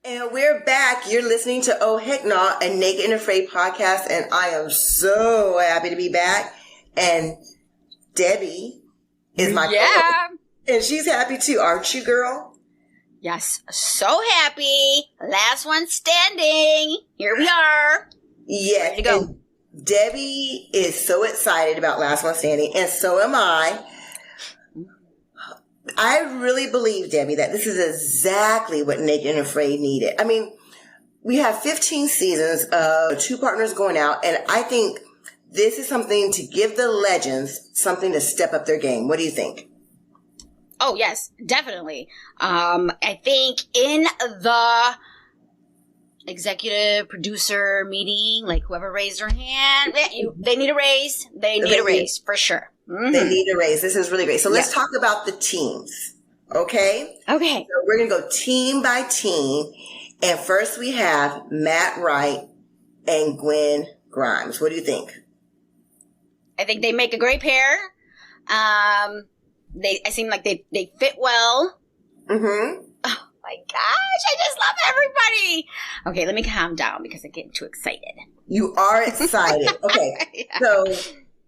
And we're back. You're listening to Oh Heck Nah, a Naked and Afraid podcast, and I am so happy to be back. And Debbie is my co-host, and she's happy too, aren't you, girl? Yes, so happy. Last one standing. Here we are. Yes. Ready to go. And Debbie is so excited about Last One Standing, and so am I. I really believe, Debbie, that this is exactly what Naked and Afraid needed. I mean, we have 15 seasons of two partners going out, and I think this is something to give the legends something to step up their game. What do you think? Oh, yes, definitely. I think in the executive producer meeting, like whoever raised their hand, they need a raise. They need a raise for sure. Mm-hmm. They need a raise. This is really great. So let's talk about the teams. Okay? Okay. So we're going to go team by team. And first we have Matt Wright and Gwen Grimes. What do you think? I think they make a great pair. I seem like they fit well. Mm-hmm. Oh my gosh, I just love everybody. Okay, let me calm down because I'm getting too excited. You are excited. Okay. Yeah. So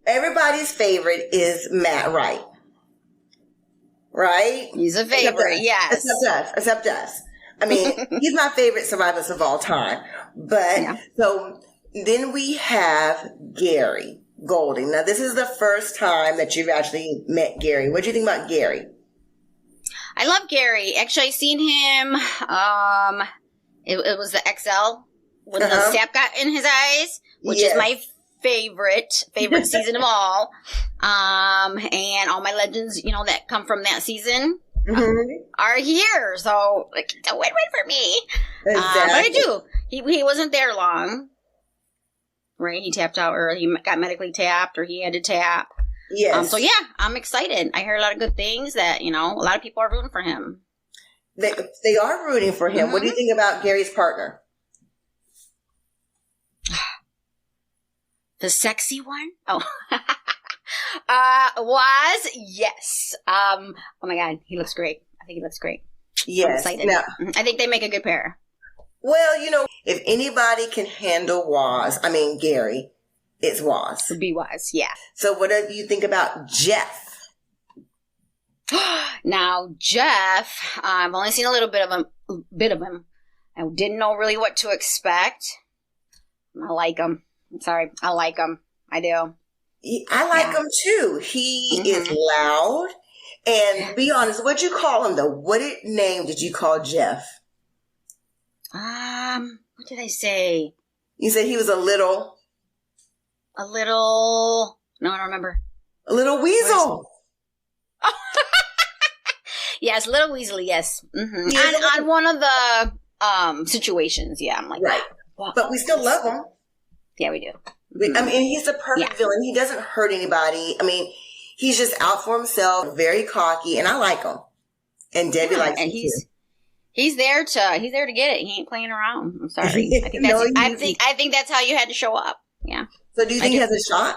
everybody's favorite is Matt Wright. Right? He's a favorite, yes. Except us. I mean, he's my favorite survivalist of all time. But so then we have Gary Golding. Now, this is the first time that you've actually met Gary. What do you think about Gary? I love Gary. Actually, I seen him. It was the XL when the sap got in his eyes, which is my favorite season of all. And all my legends, that come from that season are here. So, like, it's a win-win for me. Exactly. But I do. He wasn't there long. Right? He tapped out, or he got medically tapped, or he had to tap. Yes. So, yeah, I'm excited. I heard a lot of good things that, a lot of people are rooting for him. They are rooting for him. What do you think about Gary's partner? The sexy one? Oh. Yes. Oh my God, he looks great. I think he looks great. Yes. I'm excited. Now, I think they make a good pair. Well, if anybody can handle Gary, it's Waz. Would be Waz, yeah. So what do you think about Jeff? Now, Jeff, I've only seen a little bit of him. I didn't know really what to expect. I like him. I'm sorry. I like him. I do. I like him too. He is loud. And be honest, what'd you call him though? What name did you call Jeff? What did I say? You said he was a little. No, I don't remember. A little weasel. Yes, little weaselly, yes. Mm-hmm. On one of the situations, I'm like, right. Wow. But we still love him. Yeah, we do. I mean, he's the perfect villain. He doesn't hurt anybody. I mean, he's just out for himself, very cocky, and I like him. And Debbie likes him too. He's there to get it. He ain't playing around. I'm sorry. I think that's how you had to show up. Yeah. So do you think he has a shot?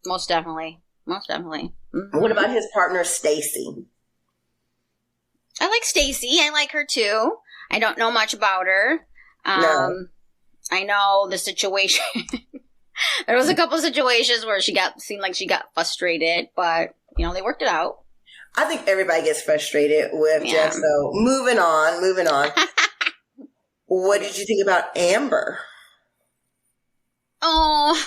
Most definitely. Mm-hmm. What about his partner, Stacy? I like Stacy. I like her too. I don't know much about her. No. I know the situation. There was a couple situations where seemed like she got frustrated, but they worked it out. I think everybody gets frustrated with Jeff. So moving on. What did you think about Amber? Oh,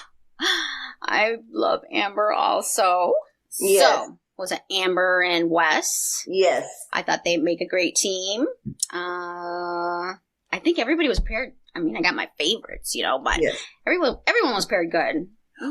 I love Amber also. Yes. So, was it Amber and Wes? Yes. I thought they'd make a great team. I think everybody was paired. I mean, I got my favorites, but everyone was paired good.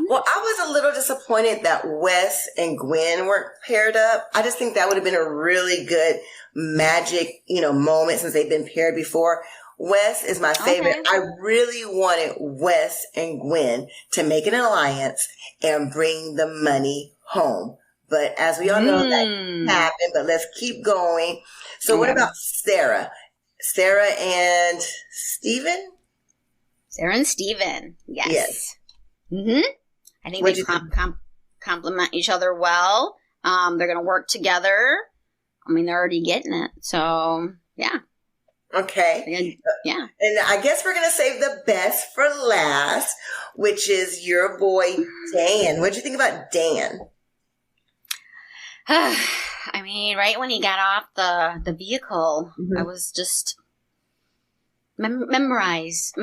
Well, I was a little disappointed that Wes and Gwen weren't paired up. I just think that would have been a really good magic, moment since they've been paired before. Wes is my favorite. Okay. I really wanted Wes and Gwen to make an alliance and bring the money home. But as we all know, that didn't happen. But let's keep going. So what about Sarah? Sarah and Steven? Sarah and Steven. Yes. Mm-hmm. I think they complement each other well. They're going to work together. I mean, they're already getting it. So, yeah. Okay. Yeah. And I guess we're going to save the best for last, which is your boy, Dan. What'd you think about Dan? I mean, right when he got off the vehicle, I was just mesmerized.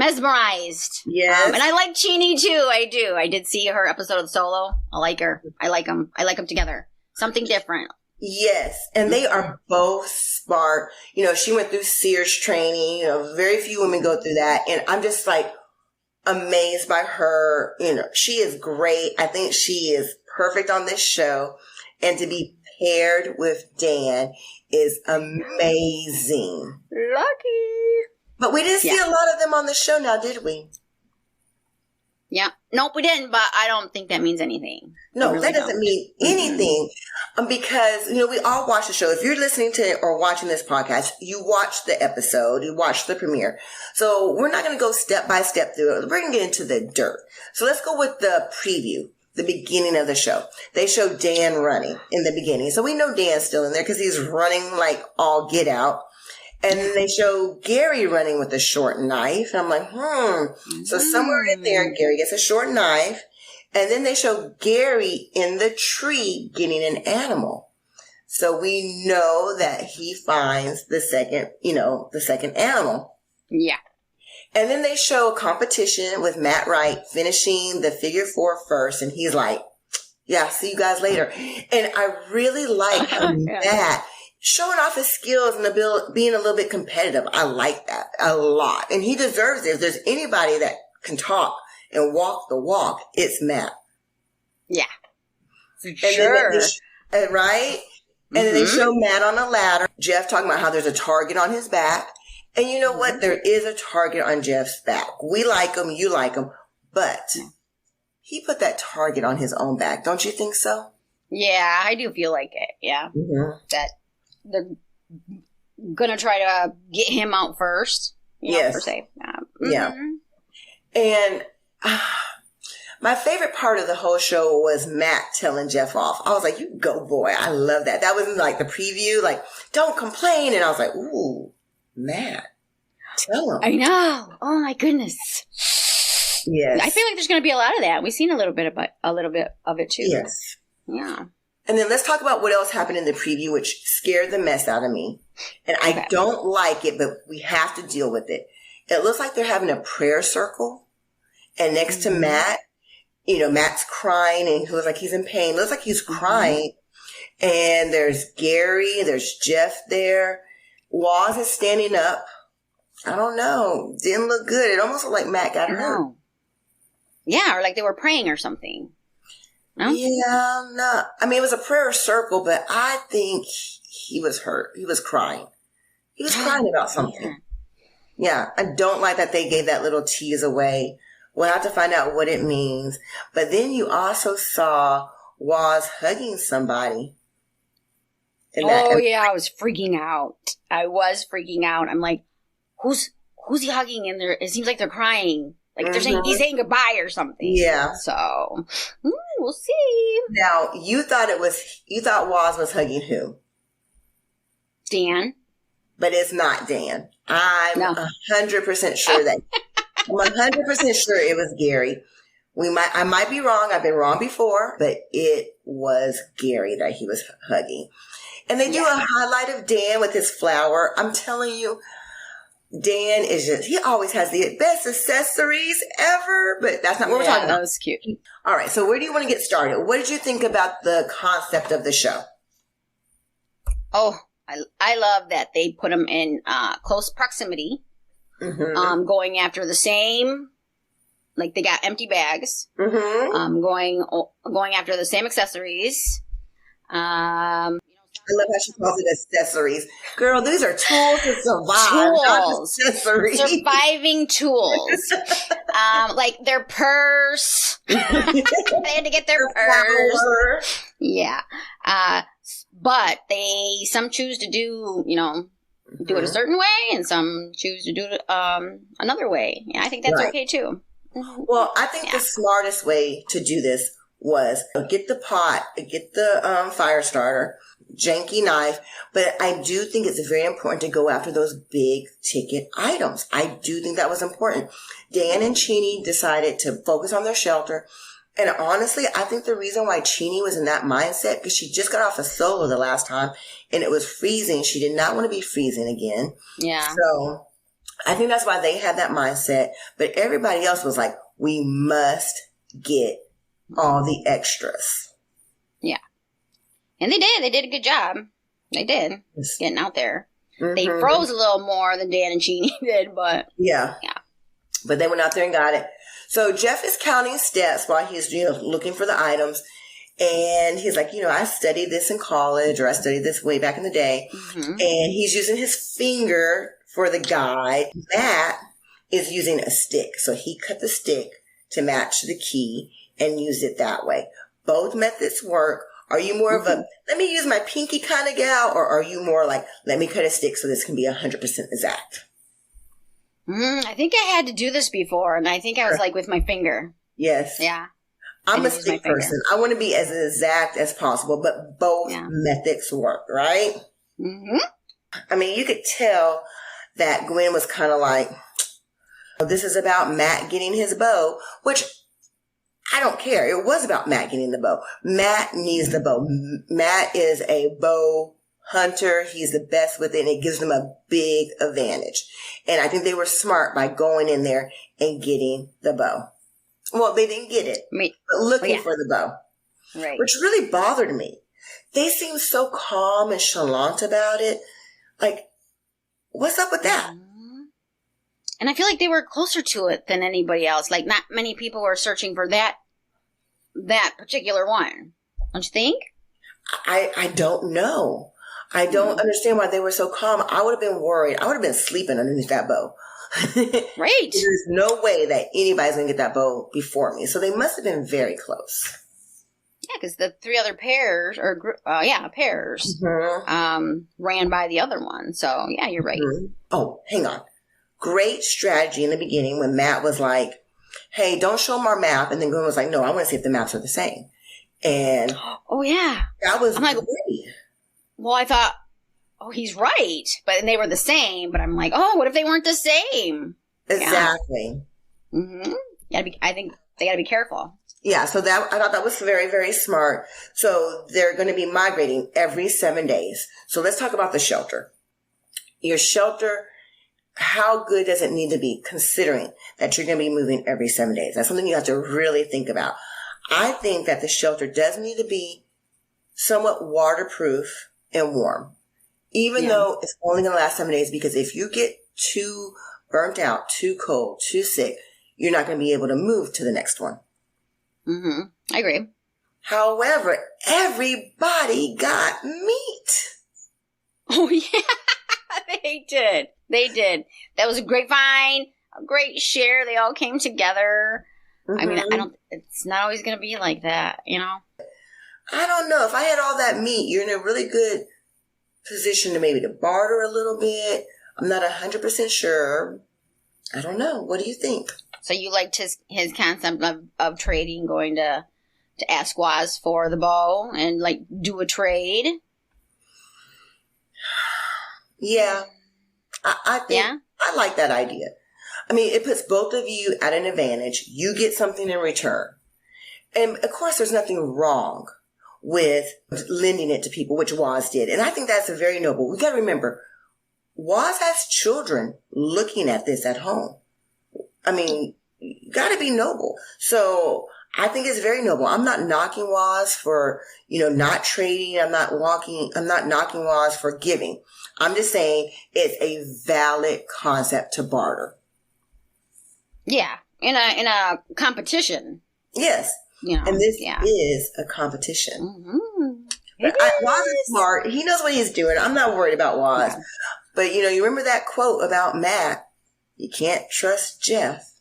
Yes. And I like Chini too. I do. I did see her episode of Solo. I like her. I like them together. Something different. Yes. And they are both smart. You know, she went through Sears training. You know, very few women go through that. And I'm just like amazed by her. You know, she is great. I think she is perfect on this show. And to be paired with Dan is amazing. Lucky. But we didn't see a lot of them on the show now, did we? Yeah. Nope, we didn't, but I don't think that means anything. No, really that doesn't mean anything. Because, you know, we all watch the show. If you're listening to or watching this podcast, you watch the episode, you watch the premiere. So we're not going to go step by step through it. We're going to get into the dirt. So let's go with the preview, the beginning of the show. They show Dan running in the beginning. So we know Dan's still in there because he's running like all get out. And then they show Gary running with a short knife. And I'm like, So somewhere in there, Gary gets a short knife. And then they show Gary in the tree getting an animal. So we know that he finds the second animal. Yeah. And then they show a competition with Matt Wright finishing the figure 4 first. And he's like, yeah, see you guys later. And I really like that. Showing off his skills and being a little bit competitive. I like that a lot. And he deserves it. If there's anybody that can talk and walk the walk, it's Matt. Yeah. And sure. Right? And then they show Matt on a ladder. Jeff talking about how there's a target on his back. And you know what? There is a target on Jeff's back. We like him. You like him. But he put that target on his own back. Don't you think so? Yeah, I do feel like it. Yeah. That they're gonna try to get him out first. Yes. Per se. Yeah. And my favorite part of the whole show was Matt telling Jeff off. I was like, you go, boy. I love that. That was like the preview, like, don't complain. And I was like, ooh, Matt, tell him. I know. Oh, my goodness. Yes. I feel like there's going to be a lot of that. We've seen a little bit of it, too. Yes. Yeah. And then let's talk about what else happened in the preview, which scared the mess out of me. And I don't like it, but we have to deal with it. It looks like they're having a prayer circle. And next to Matt, you know, Matt's crying and he looks like he's in pain. Looks like he's crying. And there's Gary, there's Jeff there. Waz is standing up. I don't know. Didn't look good. It almost looked like Matt got hurt. Yeah, or like they were praying or something. No? Yeah, no. I mean, it was a prayer circle, but I think he was hurt. He was crying. He was crying about something. Yeah, I don't like that they gave that little tease away. We'll have to find out what it means. But then you also saw Waz hugging somebody. I was freaking out. I'm like, who's he hugging in there? It seems like they're crying. Like they're saying he's saying goodbye or something. Yeah. So we'll see. Now you thought Waz was hugging who? Dan. But it's not Dan. I'm 100% sure that I'm 100% sure it was Gary. I might be wrong. I've been wrong before, but it was Gary that he was hugging. And they do a highlight of Dan with his flower. I'm telling you, Dan he always has the best accessories ever, but that's not what we're talking about. That was cute. All right. So where do you want to get started? What did you think about the concept of the show? Oh, I love that they put them in close proximity, going after the same, like they got empty bags, going after the same accessories. I love how she calls it accessories. Girl, these are tools to survive, not accessories. Surviving tools. Like their purse. They had to get their purse. Flower. Yeah. But some choose to do it a certain way, and some choose to do it another way. Yeah, I think that's okay too. Well, I think the smartest way to do this was get the pot, get the fire starter, janky knife, but I do think it's very important to go after those big ticket items. I do think that was important. Dan and Chini decided to focus on their shelter. And honestly, I think the reason why Chini was in that mindset, because she just got off a solo the last time and it was freezing. She did not want to be freezing again. Yeah. So I think that's why they had that mindset. But everybody else was like, we must get all the extras. Yeah. And they did. They did a good job. They did. Getting out there. Mm-hmm. They froze a little more than Dan and Chini did, but. Yeah. But they went out there and got it. So Jeff is counting steps while he's, looking for the items. And he's like, I studied this in college, or I studied this way back in the day. Mm-hmm. And he's using his finger for the guide. Matt is using a stick. So he cut the stick to match the key and used it that way. Both methods work. Are you more of a, let me use my pinky kind of gal, or are you more like, let me cut a stick so this can be 100% exact? I think I had to do this before, and I think I was like with my finger. Yes. Yeah. I'm a stick person. I want to be as exact as possible, but both methods work, right? Mm-hmm. I mean, you could tell that Gwen was kind of like, this is about Matt getting his bow, which I don't care. It was about Matt getting the bow. Matt needs the bow. Matt is a bow hunter. He's the best with it, and it gives them a big advantage. And I think they were smart by going in there and getting the bow. Well, they didn't get it, but looking for the bow, right? Which really bothered me. They seemed so calm and chalant about it. Like, what's up with that? And I feel like they were closer to it than anybody else. Like, not many people were searching for that particular one. Don't you think? I don't know. I don't understand why they were so calm. I would have been worried. I would have been sleeping underneath that bow. Right. There's no way that anybody's going to get that bow before me. So they must have been very close. Yeah, because the three other pairs, ran by the other one. So, yeah, you're right. Mm-hmm. Oh, hang on. Great strategy in the beginning when Matt was like, hey, don't show them our map. And then Gwen was like, no, I want to see if the maps are the same. And oh, yeah. That was great. Well, I thought, oh, he's right. But they were the same. But I'm like, oh, what if they weren't the same? Exactly. Yeah. Mm-hmm. I think they got to be careful. Yeah, so I thought that was very, very smart. So they're going to be migrating every 7 days. So let's talk about the shelter. Your shelter, how good does it need to be considering that you're going to be moving every 7 days? That's something you have to really think about. I think that the shelter does need to be somewhat waterproof and warm, even though it's only going to last 7 days, because if you get too burnt out, too cold, too sick, you're not going to be able to move to the next one. Mm-hmm. I agree. However, everybody got meat. Oh, yeah, they did. They did. That was a great find, a great share. They all came together. Mm-hmm. I mean, it's not always going to be like that, I don't know. If I had all that meat, you're in a really good position to maybe to barter a little bit. I'm not 100% sure. I don't know. What do you think? So you liked his concept of trading, going to ask Waz for the bow and like do a trade? Yeah. I think I like that idea. I mean, it puts both of you at an advantage. You get something in return. And of course, there's nothing wrong with lending it to people, which Waz did. And I think that's a very noble. We got to remember, Waz has children looking at this at home. I mean, you got to be noble. So I think it's very noble. I'm not knocking Waz for, not trading. I'm not knocking Waz for giving. I'm just saying it's a valid concept to barter. Yeah, in a competition. Yes, and this is a competition. Mm-hmm. Waz is smart. He knows what he's doing. I'm not worried about Waz. Yeah. But you remember that quote about Matt? You can't trust Jeff.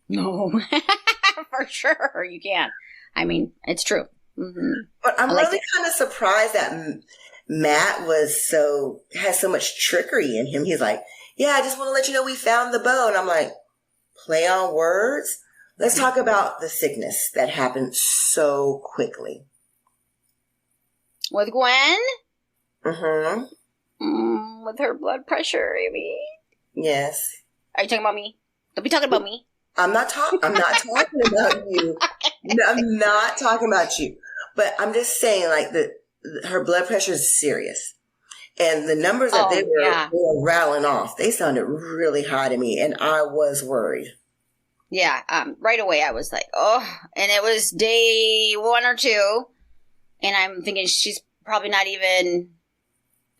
No, for sure you can't. I mean, it's true. Mm-hmm. But I'm really kind of surprised that Matt has so much trickery in him. He's like, yeah, I just want to let you know we found the bow. And I'm like, play on words? Let's talk about the sickness that happened so quickly. With Gwen? Mm-hmm. With her blood pressure, Amy. Yes. Are you talking about me? Don't be talking about me. I'm not talking about you. No, I'm not talking about you. But I'm just saying, like, her blood pressure is serious. And the numbers that they were rattling off, they sounded really high to me, and I was worried. Yeah, right away I was like, oh, and it was day 1 or 2, and I'm thinking she's probably not even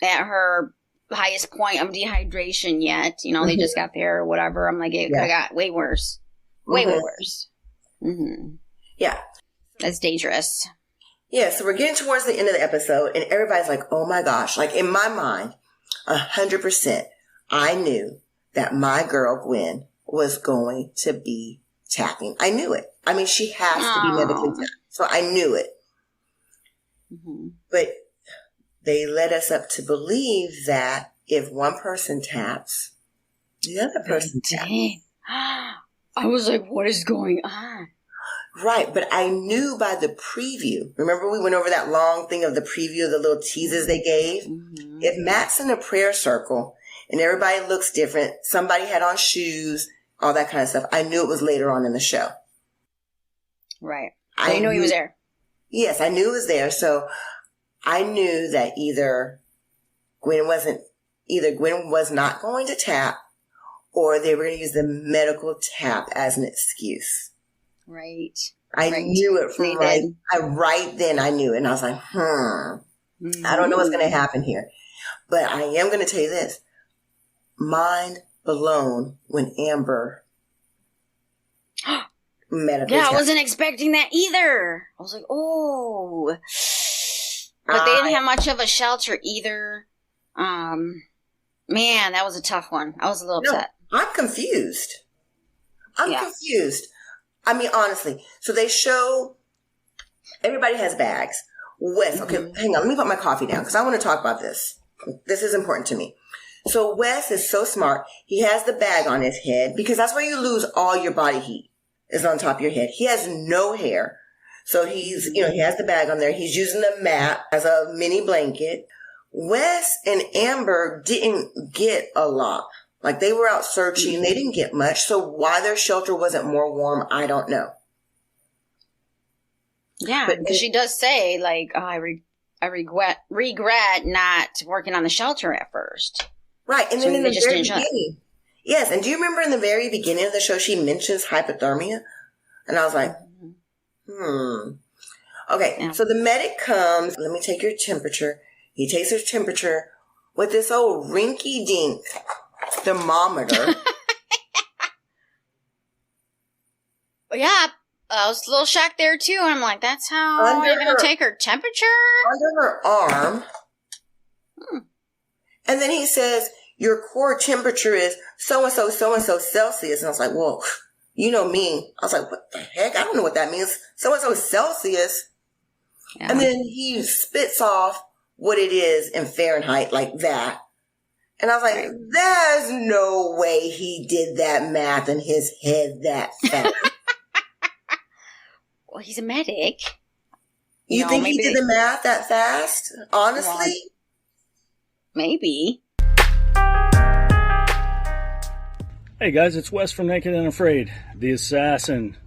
at her highest point of dehydration yet. You know, they just got there or whatever. I'm like, it could have got way worse. Way worse. Mm-hmm. Yeah. That's dangerous. Yeah, so we're getting towards the end of the episode, and everybody's like, oh my gosh. Like, in my mind, 100%, I knew that my girl Gwen was going to be tapping. I knew it. I mean, she has to be medically tapped. So I knew it. Mm-hmm. But they led us up to believe that if one person taps, the other person taps. I was like, what is going on? Right, but I knew by the preview. Remember we went over that long thing of the preview of the little teases they gave? Mm-hmm. If Matt's in a prayer circle and everybody looks different, somebody had on shoes, all that kind of stuff, I knew it was later on in the show. Right. I knew he was there. Yes, I knew it was there. So I knew that either Gwen was not going to tap, or they were going to use the medical tap as an excuse. Right. I knew it from right then. I knew it. And I was like, I don't know what's going to happen here. But I am going to tell you this. Mind blown when Amber medically tapped. I wasn't expecting that either. I was like, oh. But they didn't have much of a shelter either. Man, that was a tough one. I was a little upset. I'm confused. I'm confused. I mean, honestly. So they show everybody has bags. Wes, okay, hang on. Let me put my coffee down because I want to talk about this. This is important to me. So Wes is so smart. He has the bag on his head because that's where you lose all your body heat is on top of your head. He has no hair. So he's, he has the bag on there. He's using the mat as a mini blanket. Wes and Amber didn't get a lot. Like, they were out searching. They didn't get much. So why their shelter wasn't more warm, I don't know. Yeah, because she does say, like, oh, I regret not working on the shelter at first. Right. And then in the very beginning. Yes. And do you remember in the very beginning of the show, she mentions hypothermia? And I was like, Okay. Yeah. So the medic comes. Let me take your temperature. He takes her temperature with this old rinky-dink thermometer. Yeah, I was a little shocked there too. I'm like, that's how you're going to take her temperature? Under her arm. And then he says, your core temperature is so-and-so Celsius. And I was like, well, you know me. I was like, what the heck? I don't know what that means. So-and-so Celsius. Yeah. And then he spits off what it is in Fahrenheit like that. And I was like, there's no way he did that math in his head that fast. Well, he's a medic. You think he did the math that fast? Honestly? Well, maybe. Hey guys, it's Wes from Naked and Afraid, the assassin.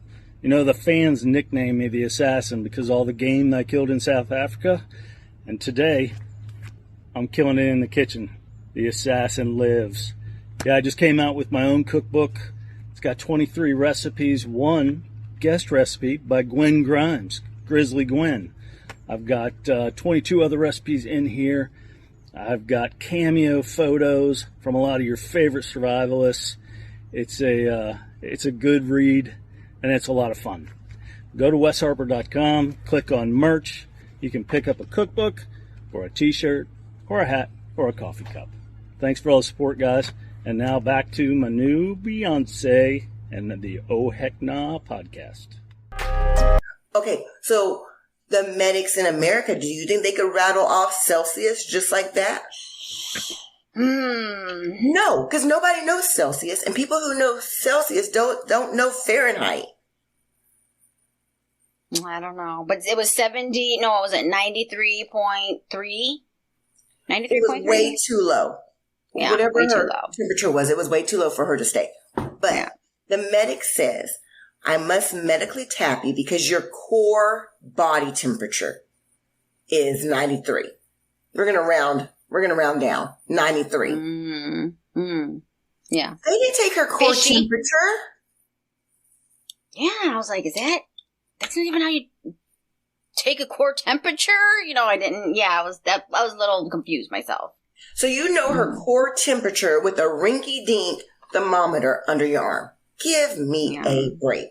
You know, the fans nickname me the assassin because of all the game I killed in South Africa. And today, I'm killing it in the kitchen. The assassin lives. Yeah, I just came out with my own cookbook. It's got 23 recipes, one guest recipe by Gwen Grimes, Grizzly Gwen. I've got 22 other recipes in here. I've got cameo photos from a lot of your favorite survivalists. It's a good read, and it's a lot of fun. Go to wesharper.com, click on merch. You can pick up a cookbook, or a t-shirt, or a hat, or a coffee cup. Thanks for all the support, guys. And now back to my new Beyonce and the Oh Heck Nah podcast. Okay, so the medics in America, do you think they could rattle off Celsius just like that? No, because nobody knows Celsius, and people who know Celsius don't know Fahrenheit. I don't know, but it was 90, no, was it 93.3? It was 93.3? way too low. Yeah, whatever way too her low. temperature was, it was way too low for her to stay. But the medic says, I must medically tap you because your core body temperature is 93. We're gonna round down 93. Yeah. They didn't take her core Fishy. temperature. Yeah, I was like, that's not even how you take a core temperature? I didn't. Yeah, I was a little confused myself. So you know her core temperature with a rinky-dink thermometer under your arm. Give me a break.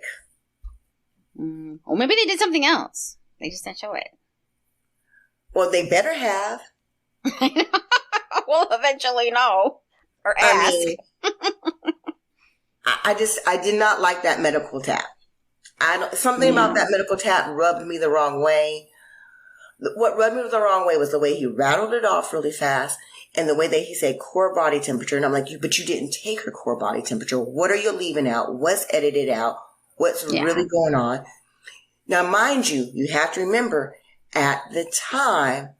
Or maybe they did something else. They just didn't show it. Well, they better have. We'll eventually know. Or ask. I did not like that medical tap. Something about that medical tap rubbed me the wrong way. What rubbed me the wrong way was the way he rattled it off really fast and the way that he said core body temperature. And I'm like, but you didn't take her core body temperature. What are you leaving out? What's edited out? What's really going on? Now, mind you, you have to remember at the time,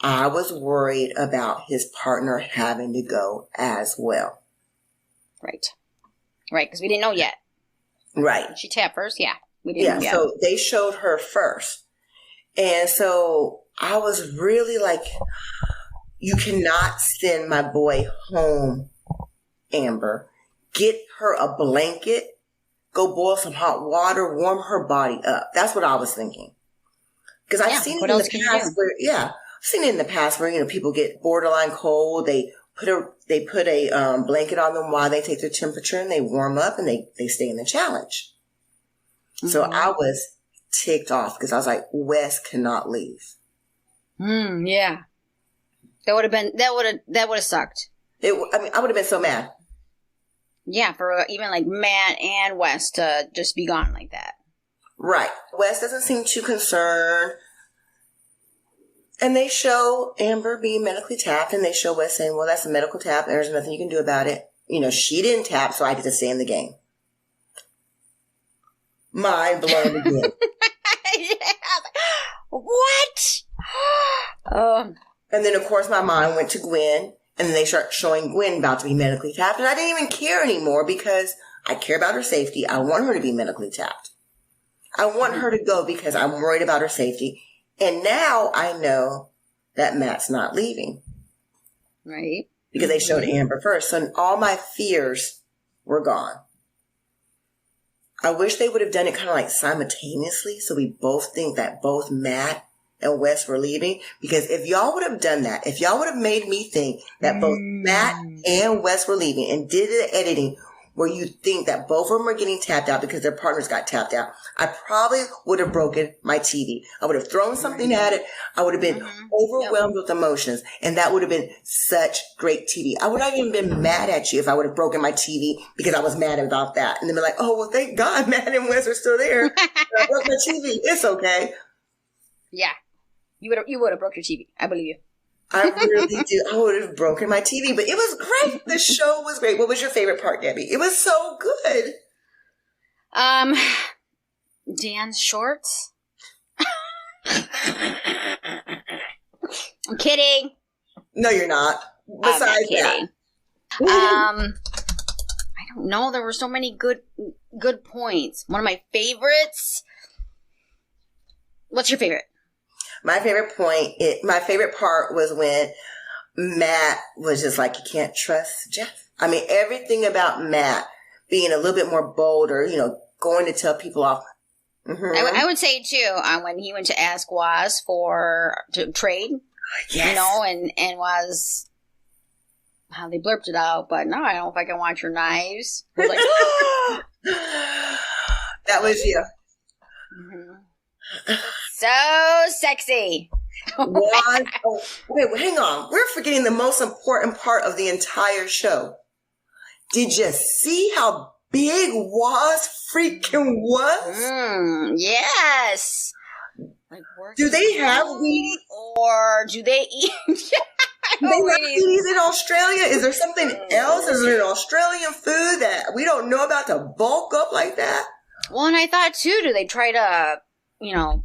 I was worried about his partner having to go as well. Right. Right, because we didn't know yet. Right. She tapped first, yeah. We didn't know yet. So they showed her first. And so I was really like, you cannot send my boy home, Amber. Get her a blanket. Go boil some hot water. Warm her body up. That's what I was thinking. Because I've seen it in the past where, I've seen it in the past where, people get borderline cold. They put a blanket on them while they take their temperature and they warm up and they stay in the challenge. Mm-hmm. So I was ticked off because I was like, Wes cannot leave. Yeah. That would have sucked. I would have been so mad. Yeah, for even like Matt and Wes to just be gone like that. Right. Wes doesn't seem too concerned. And they show Amber being medically tapped, and they show Wes saying, well, that's a medical tap, and there's nothing you can do about it. She didn't tap, so I get to stay in the game. Mind blown again. What? And then, of course, my mind went to Gwen, and then they start showing Gwen about to be medically tapped, and I didn't even care anymore because I care about her safety. I want her to be medically tapped. I want her to go because I'm worried about her safety. And now I know that Matt's not leaving. Right. Because they showed Amber first. So all my fears were gone. I wish they would have done it kind of like simultaneously so we both think that both Matt and Wes were leaving. Because if y'all would have done that, if y'all would have made me think that both Matt and Wes were leaving and did the editing where you think that both of them are getting tapped out because their partners got tapped out, I probably would have broken my TV. I would have thrown something at it. I would have been overwhelmed with emotions. And that would have been such great TV. I would not even been mad at you if I would have broken my TV because I was mad about that. And then be like, oh, well, thank God Matt and Wes are still there. I broke my TV. It's okay. Yeah. You would have broke your TV. I believe you. I really do. I would have broken my TV, but it was great. The show was great. What was your favorite part, Debbie? It was so good. Dan's shorts. I'm kidding. No, you're not. Besides that. I don't know. There were so many good points. One of my favorites. What's your favorite? My favorite part was when Matt was just like, you can't trust Jeff. I mean, everything about Matt being a little bit more bolder, going to tell people off. Mm-hmm. I would say, too, when he went to ask Waz to trade, and Waz, how they blurped it out, but no, I don't know if I can watch your knives. I was like, that was you. Mm-hmm. So sexy. Wait, hang on. We're forgetting the most important part of the entire show. Did you see how big Waz freaking was? Yes. Like, do they have Wheaties? Or do they eat? Do they have Wheaties in Australia? Is there something else? Is there an Australian food that we don't know about to bulk up like that? Well, and I thought, too, do they try to,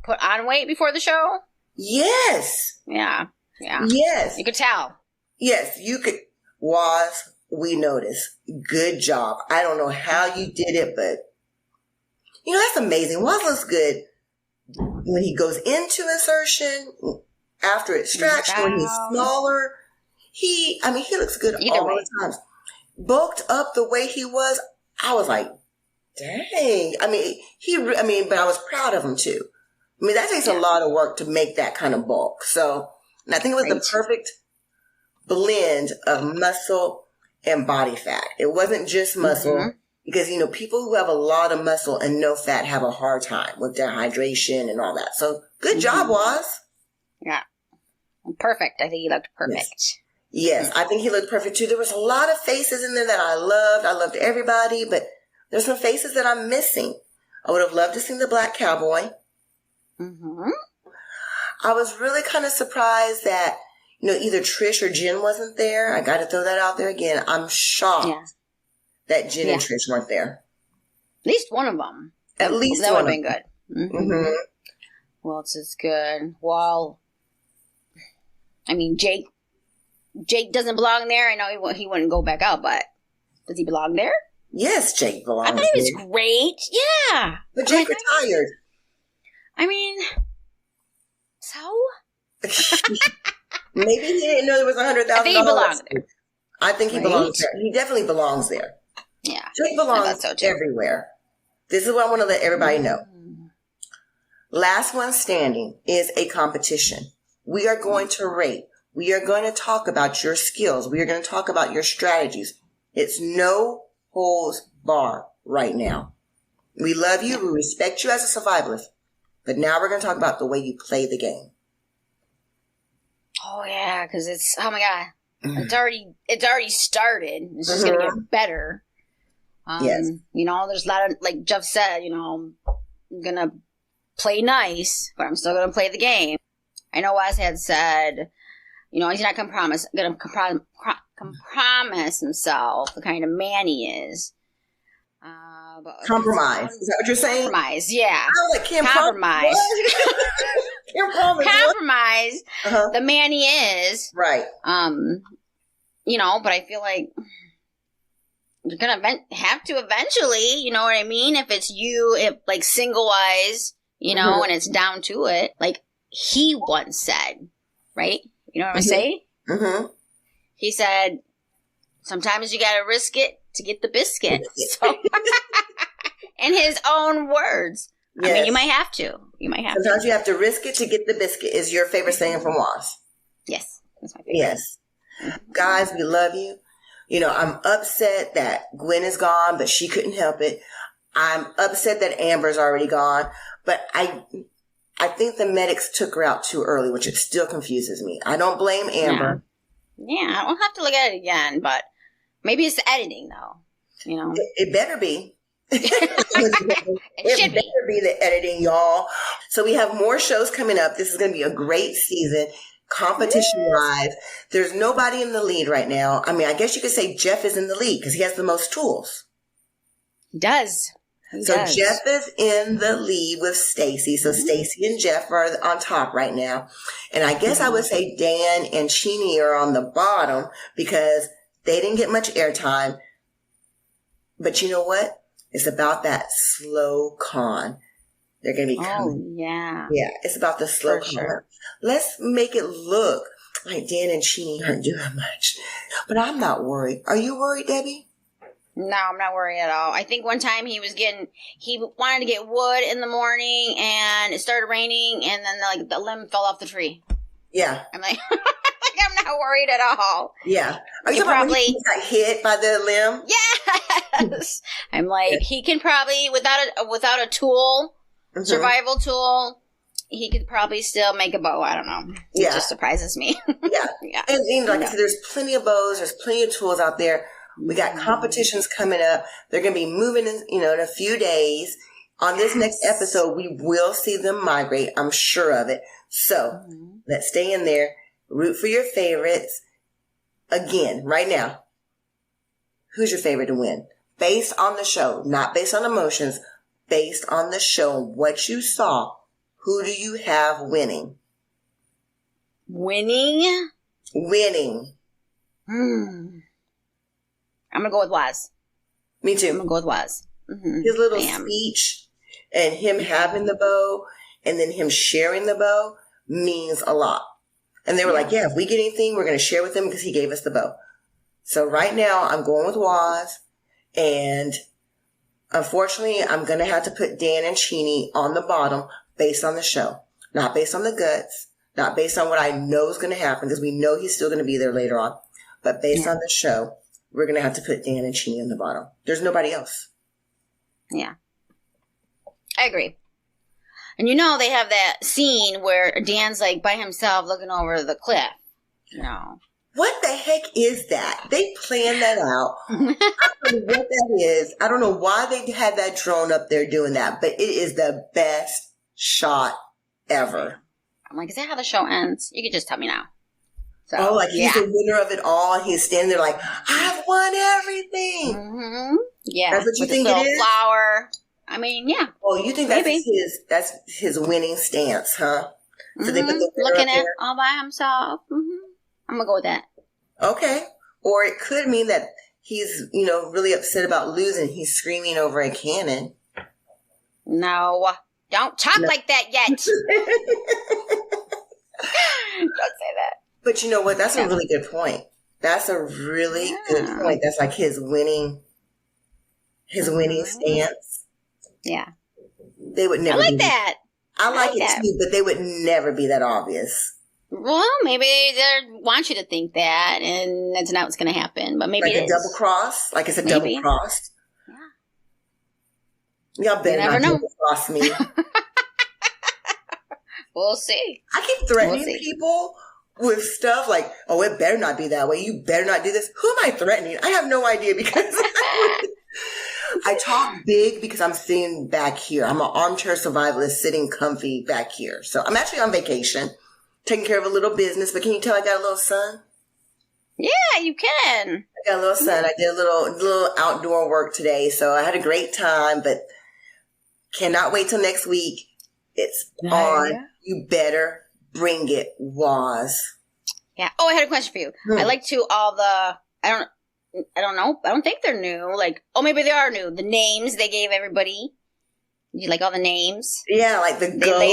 put on weight before the show? Yes. Yeah. Yeah. Yes. You could tell. Yes, you could. Waz, we noticed. Good job. I don't know how you did it, but that's amazing. Waz looks good when he goes into insertion, after extraction, when he's smaller. He looks good all the times. Bulked up the way he was, I was like, dang. But I was proud of him too. That takes a lot of work to make that kind of bulk. So, and I think it was the perfect blend of muscle and body fat. It wasn't just muscle because, people who have a lot of muscle and no fat have a hard time with their hydration and all that. So good job, Waz. Yeah. Perfect. I think he looked perfect. Yes, I think he looked perfect too. There was a lot of faces in there that I loved. I loved everybody, but there's some faces that I'm missing. I would have loved to see the Black Cowboy. Mm-hmm. I was really kind of surprised that, either Trish or Jen wasn't there. I got to throw that out there again. I'm shocked that Jen and Trish weren't there. At least one of them. At least that one would have been good. Mm-hmm. Well, it's as good. Well, Jake doesn't belong there. I know he wouldn't go back out, but does he belong there? Yes, Jake belongs there. I thought he was great. Yeah. But Jake retired. So? Maybe he didn't know there was $100,000. I think he belongs there. I think he belongs there. He definitely belongs there. Yeah. Jake belongs everywhere. This is what I want to let everybody know. Last one standing is a competition. We are going to rate. We are going to talk about your skills. We are going to talk about your strategies. It's no holds bar right now. We love you. We respect you as a survivalist. But now we're going to talk about the way you play the game. Oh, yeah, because oh my God. It's already started. It's just going to get better. Yes. There's a lot of, like Jeff said, I'm going to play nice, but I'm still going to play the game. I know Wes had said, he's not going to compromise himself, the kind of man he is. But compromise. Is that what you're saying? Compromise, yeah. Compromise. Compromise. The man he is. Right. But I feel like you're going to have to eventually, you know what I mean? If it's like single-wise, and it's down to it. Like he once said, right? You know what I'm saying? Mm-hmm. He said, sometimes you got to risk it to get the biscuit. So, in his own words. Yes. You might have to. Sometimes you have to risk it to get the biscuit is your favorite saying from Waz. Yes. That's my favorite. Yes. Guys, we love you. I'm upset that Gwen is gone, but she couldn't help it. I'm upset that Amber's already gone, but I think the medics took her out too early, which it still confuses me. I don't blame Amber. Yeah, I don't have to look at it again, but maybe it's the editing, though. It better be. It better be the editing, y'all. So we have more shows coming up. This is going to be a great season. Competition-wise, there's nobody in the lead right now. I guess you could say Jeff is in the lead because he has the most tools. He does. Jeff is in the lead with Stacy. So Stacy and Jeff are on top right now. And I guess I would say Dan and Chini are on the bottom because they didn't get much airtime. But you know what? It's about that slow con. They're going to be coming. Oh, yeah. Yeah, it's about the slow con. Sure. Let's make it look like Dan and Chini aren't doing much. But I'm not worried. Are you worried, Debbie? No, I'm not worried at all. I think one time he wanted to get wood in the morning and it started raining and then the limb fell off the tree. Yeah. I'm like, I'm not worried at all. Yeah. Are you probably he got hit by the limb? Yes. I'm like, he can probably, without a tool, survival tool, he could probably still make a bow. I don't know. It just surprises me. Yeah. And like I said, there's plenty of bows. There's plenty of tools out there. We got competitions coming up. They're going to be moving in a few days. On this next episode, we will see them migrate. I'm sure of it. So let's stay in there. Root for your favorites. Again, right now, who's your favorite to win? Based on the show, not based on emotions, based on the show, what you saw, who do you have winning? Winning? Winning. I'm going to go with Waz. Me too. I'm going to go with Waz. Mm-hmm. His little speech and him having the bow and then him sharing the bow means a lot. And they were like, yeah, if we get anything, we're going to share with him because he gave us the bow. So right now I'm going with Waz, and unfortunately I'm going to have to put Dan and Cheney on the bottom based on the show, not based on the guts, not based on what I know is going to happen because we know he's still going to be there later on, but based on the show, we're going to have to put Dan and Cheney on the bottom. There's nobody else. Yeah. I agree. And you know they have that scene where Dan's like by himself looking over the cliff. No. What the heck is that? They planned that out. I don't know what that is. I don't know why they had that drone up there doing that, but it is the best shot ever. I'm like, is that how the show ends? You could just tell me now. So, he's the winner of it all, and he's standing there like, I've won everything. Mm-hmm. Yeah. That's what you with think this it little is? flower. I mean, yeah. Oh, you think that's his winning stance, huh? So they put the looking at all by himself. Mm-hmm. I'm gonna go with that. Okay. Or it could mean that he's, really upset about losing. He's screaming over a cannon. No, don't talk like that yet. Don't say that. But you know what? That's a really good point. That's a really good point. That's like his winning stance. Yeah. They would never. I like that. I like it too, but they would never be that obvious. Well, maybe they want you to think that, and that's not what's going to happen. But maybe like it is. Double cross, like it's a double cross. Yeah. Y'all better not double cross me. We'll see. I keep threatening people with stuff like, "Oh, it better not be that way. You better not do this." Who am I threatening? I have no idea because I talk big because I'm sitting back here. I'm an armchair survivalist sitting comfy back here. So I'm actually on vacation, taking care of a little business. But can you tell I got a little son? Yeah, you can. I got a little son. I did a little outdoor work today. So I had a great time, but cannot wait till next week. It's on. Yeah. You better bring it, Waz. Yeah. Oh, I had a question for you. I like to all the, I don't know. I don't think they're new. Like, oh, maybe they are new. The names they gave everybody. You like all the names? Yeah, like the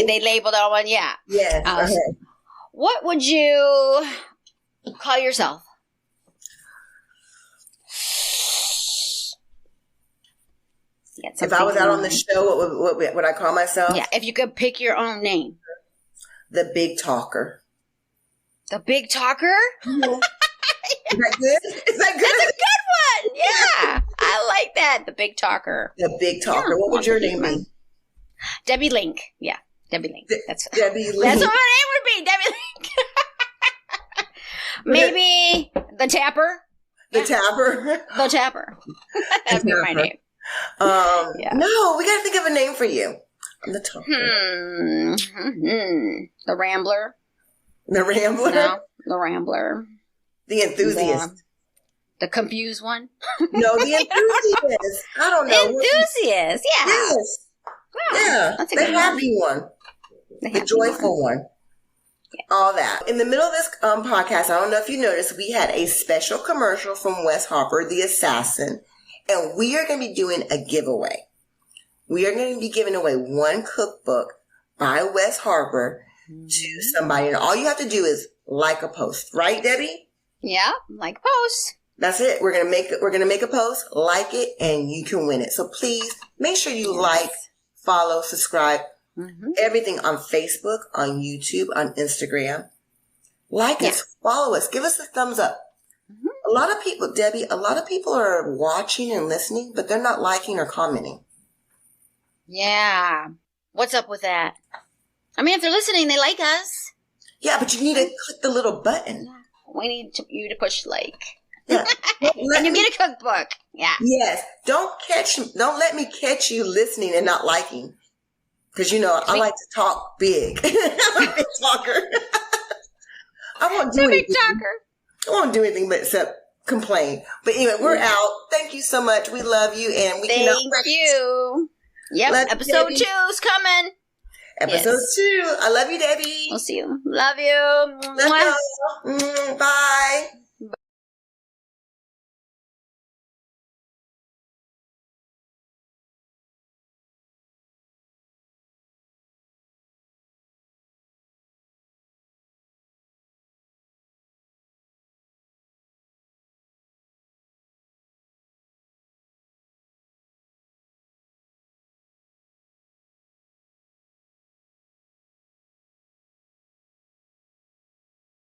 they labeled all one. Yeah. Yeah. What would you call yourself? If I was out on the show, what would I call myself? Yeah, if you could pick your own name. The Big Talker. The Big Talker? Mm-hmm. Is that good? That's a good one. Yeah. I like that. The Big Talker. The Big Talker. What would your name be? Debbie Link. Yeah. Debbie Link. That's Debbie Link. That's what my name would be. Debbie Link. Maybe the Tapper. The Tapper. The Tapper. That'd be my name. No, we got to think of a name for you. The Talker. The Rambler. The Rambler? No, the Rambler. The Enthusiast. The confused one? No, the Enthusiast. I don't know. The Enthusiast, yeah. Yes. Yeah, that's a the good happy one. The joyful one. Yeah. All that. In the middle of this podcast, I don't know if you noticed, we had a special commercial from Wes Harper, the assassin, and we are going to be doing a giveaway. We are going to be giving away one cookbook by Wes Harper to somebody, and all you have to do is like a post, right, Debbie? Yeah, like a post. That's it. We're gonna make a post, like it, and you can win it. So please make sure you like, follow, subscribe, everything on Facebook, on YouTube, on Instagram. Like us, follow us, give us a thumbs up. A lot of people, Debbie, are watching and listening, but they're not liking or commenting. Yeah. What's up with that? I mean, if they're listening, they like us. Yeah, but you need to click the little button. We need you to push like. Yeah. And you get a cookbook. Yeah. Yes. Don't let me catch you listening and not liking. Because, I like to talk big. I'm a big talker. I won't do anything. Big talker. I won't do anything except complain. But anyway, we're out. Thank you so much. We love you. And we Thank you. Yep. Episode 2 is coming. Episode 2. I love you, Debbie. We'll see you. Love you. Love you. Bye.